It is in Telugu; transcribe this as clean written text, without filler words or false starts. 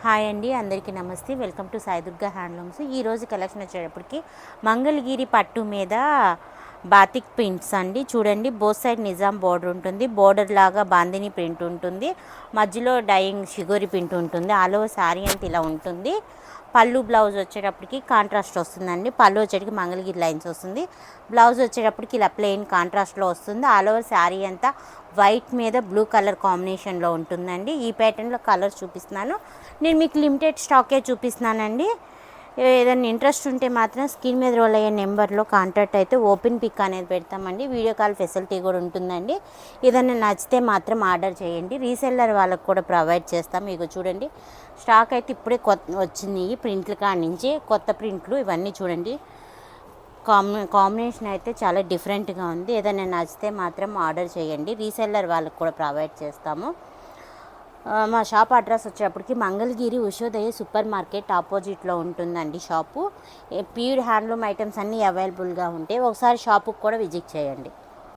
హాయ్ అండి, అందరికీ నమస్తే. Welcome to Sai Durga handlooms. ఈరోజు కలెక్షన్ వచ్చేటప్పటికి మంగళగిరి పట్టు మీద బాతిక్ ప్రింట్స్ అండి. చూడండి, బోత్ సైడ్ నిజాం బోర్డర్ ఉంటుంది. బోర్డర్ లాగా బాందిని ప్రింట్ ఉంటుంది, మధ్యలో డైయింగ్ షిగోరి ప్రింట్ ఉంటుంది. ఆల్ ఓవర్ శారీ అంతా ఇలా ఉంటుంది. పళ్ళు బ్లౌజ్ వచ్చేటప్పటికి కాంట్రాస్ట్ వస్తుందండి. పళ్ళు వచ్చేటికి మంగళగిరి లైన్స్ వస్తుంది. బ్లౌజ్ వచ్చేటప్పటికి ఇలా ప్లెయిన్ కాంట్రాస్ట్లో వస్తుంది. ఆల్ ఓవర్ శారీ అంతా వైట్ మీద బ్లూ కలర్ కాంబినేషన్లో ఉంటుందండి. ఈ ప్యాటర్న్లో కలర్ చూపిస్తున్నాను. నేను మీకు లిమిటెడ్ స్టాకే చూపిస్తున్నానండి. ఏదైనా ఇంట్రెస్ట్ ఉంటే మాత్రం స్క్రీన్ మీద రోల్ అయ్యే నెంబర్లో కాంటాక్ట్ అయితే ఓపెన్ పిక్ అనేది పెడతామండి. వీడియో కాల్ ఫెసిలిటీ కూడా ఉంటుందండి. ఏదైనా నచ్చితే మాత్రం ఆర్డర్ చేయండి. రీసెల్లర్ వాళ్ళకు కూడా ప్రొవైడ్ చేస్తాం. మీకు చూడండి, స్టాక్ అయితే ఇప్పుడే వచ్చింది. ప్రింట్లు కాడి నుంచి కొత్త ప్రింట్లు ఇవన్నీ చూడండి. కాంబినేషన్ అయితే చాలా డిఫరెంట్గా ఉంది. ఏదైనా నచ్చితే మాత్రం ఆర్డర్ చేయండి. రీసెల్లర్ వాళ్ళకు కూడా ప్రొవైడ్ చేస్తాము. మా షాప్ అడ్రస్ వచ్చేటప్పటికి మంగళగిరి ఉషోదయ సూపర్ మార్కెట్ ఆపోజిట్లో ఉంటుందండి షాపు. ప్యూర్ హ్యాండ్లూమ్ ఐటమ్స్ అన్నీ అవైలబుల్గా ఉంటాయి. ఒకసారి షాపుకి కూడా విజిట్ చేయండి.